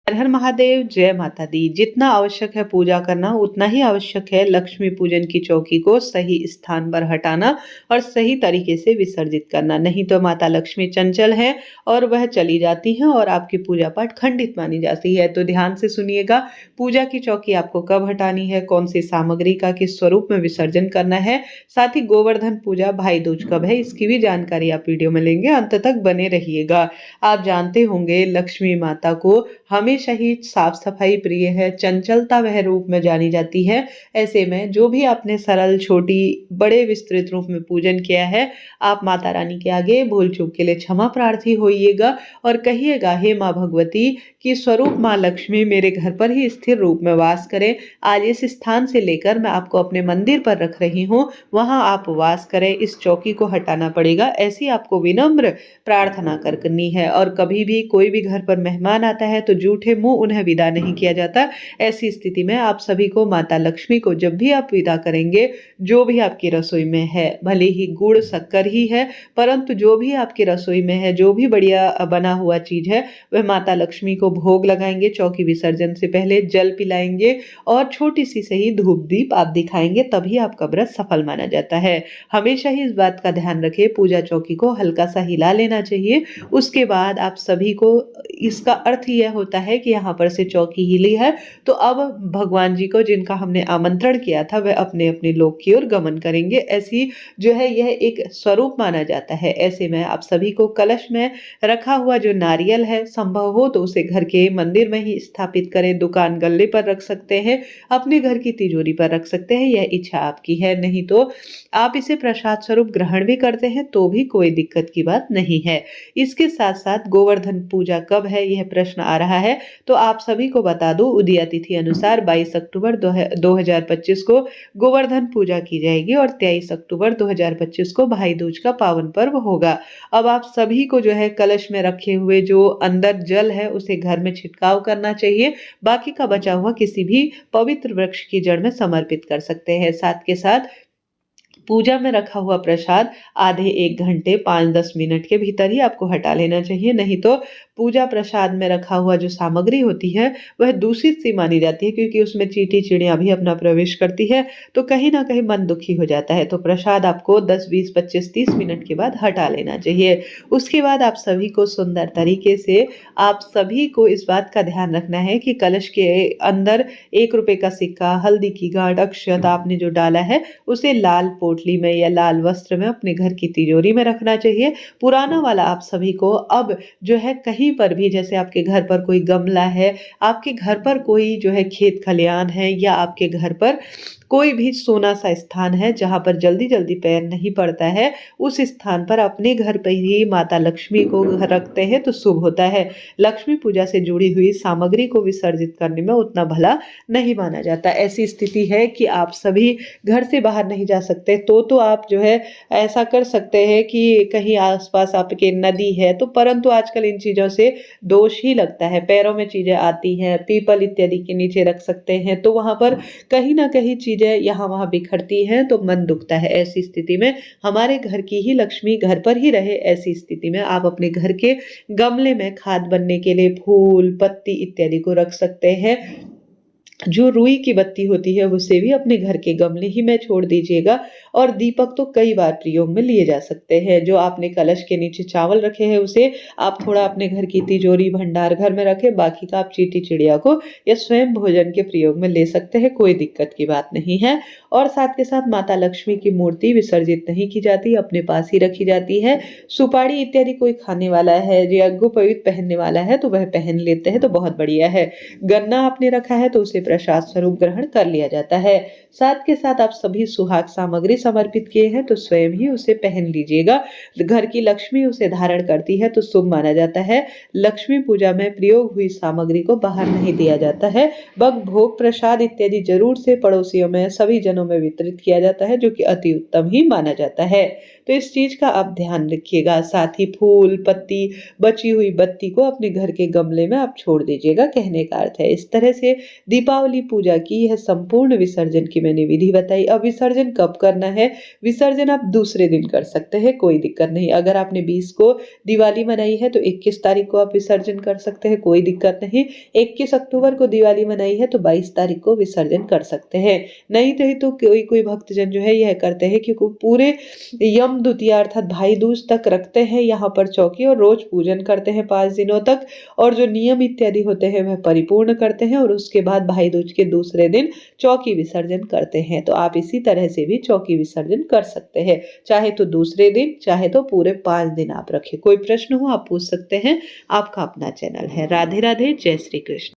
हर हर महादेव, जय माता दी। जितना आवश्यक है पूजा करना, उतना ही आवश्यक है लक्ष्मी पूजन की चौकी को सही स्थान पर हटाना और सही तरीके से विसर्जित करना। नहीं तो माता लक्ष्मी चंचल है और वह चली जाती हैं और आपकी पूजा पाठ खंडित मानी जाती है। तो ध्यान से सुनिएगा, पूजा की चौकी आपको कब हटानी है, कौन सी सामग्री का किस स्वरूप में विसर्जन करना है, साथ ही गोवर्धन पूजा भाई दूज कब है, इसकी भी जानकारी आप वीडियो में लेंगे। अंत तक बने रहिएगा। आप जानते होंगे लक्ष्मी माता को हमेशा ही साफ सफाई प्रिय है, चंचलता वह रूप में जानी जाती है। ऐसे में जो भी आपने सरल, छोटी, बड़े विस्तृत रूप में पूजन किया है, आप माता रानी के आगे भूल चूक के लिए क्षमा प्रार्थी होइएगा और कहिएगा, हे माँ भगवती कि स्वरूप माँ लक्ष्मी मेरे घर पर ही स्थिर रूप में वास करें। आज इस स्थान से लेकर मैं आपको अपने मंदिर पर रख रही हूँ, वहां आप वास करें। इस चौकी को हटाना पड़ेगा, ऐसी आपको विनम्र प्रार्थना करनी है। और कभी भी कोई भी घर पर मेहमान आता है तो जूठे मुंह उन्हें विदा नहीं किया जाता। ऐसी स्थिति में आप सभी को माता लक्ष्मी को जब भी आप विदा करेंगे, जो भी आपकी रसोई में है, भले ही गुड़ शक्कर ही है, परंतु जो भी आपकी रसोई में है, जो भी बढ़िया बना हुआ चीज है, वह माता लक्ष्मी को भोग लगाएंगे। चौकी विसर्जन से पहले जल पिलाएंगे और छोटी सी सही धूप दीप आप दिखाएंगे, तभी आपका व्रत सफल माना जाता है। हमेशा ही इस बात का ध्यान रखें, पूजा चौकी को हल्का सा हिला लेना चाहिए। उसके बाद आप सभी को, इसका अर्थ यह होता है कि यहाँ पर से चौकी हिली है तो अब भगवान जी को, जिनका हमने आमंत्रण किया था, वह अपने अपने लोक की ओर गमन करेंगे। ऐसी जो है यह एक स्वरूप माना जाता है। ऐसे में आप सभी को कलश में रखा हुआ जो नारियल है, संभव हो तो उसे घर के मंदिर में ही स्थापित करें, दुकान गल्ले पर रख सकते हैं, अपने घर की तिजोरी पर रख सकते हैं, यह इच्छा आपकी है। नहीं तो आप इसे प्रसाद स्वरूप ग्रहण भी करते हैं तो भी कोई दिक्कत की बात नहीं है। इसके साथ साथ गोवर्धन पूजा कब है, यह प्रश्न आ रहा है, तो आप सभी को बता दूं, उदया तिथि अनुसार 22 अक्टूबर 2025 को गोवर्धन पूजा की जाएगी और 23 अक्टूबर 2025 को भाई दूज का पावन पर्व होगा। अब आप सभी को जो है कलश में रखे हुए जो अंदर जल है उसे घर में छिड़काव करना चाहिए। बाकी का बचा हुआ किसी भी पवित्र वृक्ष की जड़ में समर्पित कर सकते हैं। साथ के साथ पूजा में रखा हुआ प्रसाद आधे 1 घंटे 5-10 मिनट के भीतर ही आपको हटा लेना चाहिए। नहीं तो पूजा प्रसाद में रखा हुआ जो सामग्री होती है वह दूषित सी मानी जाती है, क्योंकि उसमें चींटी चिड़ियां भी अपना प्रवेश करती है, तो कहीं ना कहीं मन दुखी हो जाता है। तो प्रसाद आपको 10, 20, 25, 30 मिनट के बाद हटा लेना चाहिए। उसके बाद आप सभी को सुंदर तरीके से, आप सभी को इस बात का ध्यान रखना है कि कलश के अंदर 1 रुपए का सिक्का, हल्दी की गांठ, अक्षत आपने जो डाला है उसे लाल पोटली में या लाल वस्त्र में अपने घर की तिजोरी में रखना चाहिए। पुराना वाला आप सभी को अब जो है कहीं पर भी, जैसे आपके घर पर कोई गमला है, आपके घर पर कोई जो है खेत खलियान है, या आपके घर पर कोई भी सोना सा स्थान है जहां पर जल्दी जल्दी पैर नहीं पड़ता है, उस स्थान पर अपने घर पर ही माता लक्ष्मी को रखते हैं तो शुभ होता है। लक्ष्मी पूजा से जुड़ी हुई सामग्री को विसर्जित करने में उतना भला नहीं माना जाता। ऐसी स्थिति है कि आप सभी घर से बाहर नहीं जा सकते, तो आप जो है ऐसा कर सकते हैं कि कहीं आसपास आपके नदी है तो, परंतु आजकल इन चीजों से दोष ही लगता है। पैरों में चीजें आती हैं, पीपल इत्यादि के नीचे रख सकते हैं, तो वहां पर कहीं ना कहीं चीजें यहाँ वहां बिखरती हैं तो मन दुखता है। ऐसी स्थिति में हमारे घर की ही लक्ष्मी घर पर ही रहे, ऐसी स्थिति में आप अपने घर के गमले में खाद बनने के लिए फूल, पत्ती इत्यादि को रख सकते हैं। जो रुई की बत्ती होती है उसे भी अपने घर के गमले ही में छोड़ दीजिएगा। और दीपक तो कई बार प्रयोग में लिए जा सकते हैं। जो आपने कलश के नीचे चावल रखे हैं उसे आप थोड़ा अपने घर की तिजोरी, भंडार घर में रखें, बाकी का आप चींटी चिड़िया को या स्वयं भोजन के प्रयोग में ले सकते हैं, कोई दिक्कत की बात नहीं है। और साथ के साथ माता लक्ष्मी की मूर्ति विसर्जित नहीं की जाती, अपने पास ही रखी जाती है। सुपारी इत्यादि कोई खाने वाला है या गोपवित्र पहनने वाला है तो वह पहन लेते हैं तो बहुत बढ़िया है। गन्ना आपने रखा है तो उसे प्रसाद स्वरूप ग्रहण कर लिया जाता है। साथ के साथ आप सभी सुहाग सामग्री समर्पित किए हैं तो स्वयं ही उसे पहन लीजिएगा। घर की लक्ष्मी उसे धारण करती है तो शुभ माना जाता है। लक्ष्मी पूजा में प्रयोग हुई सामग्री को बाहर नहीं दिया जाता है, बस भोग प्रसाद इत्यादि जरूर से पड़ोसियों में, सभी जनों में वितरित किया जाता है, जो कि अति उत्तम ही माना जाता है। तो इस चीज़ का आप ध्यान रखिएगा। साथ ही फूल, पत्ती, बची हुई बत्ती को अपने घर के गमले में आप छोड़ दीजिएगा, कहने का अर्थ है। इस तरह से दीपावली पूजा की यह संपूर्ण विसर्जन की मैंने विधि बताई। अब विसर्जन कब करना है? विसर्जन आप दूसरे दिन कर सकते हैं, कोई दिक्कत नहीं। अगर आपने 20 को दिवाली मनाई है तो 21 तारीख को आप विसर्जन कर सकते हैं, कोई दिक्कत नहीं। 21 अक्टूबर को दिवाली मनाई है तो 22 तारीख को विसर्जन कर सकते हैं। नहीं तो कोई भक्तजन जो है यह करते हैं कि पूरे यम द्वितीया अर्थात भाई दूज तक रखते हैं यहाँ पर चौकी और रोज पूजन करते हैं 5 दिनों तक, और जो नियम इत्यादि होते हैं वह परिपूर्ण करते हैं और उसके बाद भाई दूज के दूसरे दिन चौकी विसर्जन करते हैं। तो आप इसी तरह से भी चौकी विसर्जन कर सकते हैं, चाहे तो दूसरे दिन, चाहे तो पूरे 5 दिन आप रखें। कोई प्रश्न हो आप पूछ सकते हैं। आपका अपना चैनल है। राधे राधे, जय श्री कृष्ण।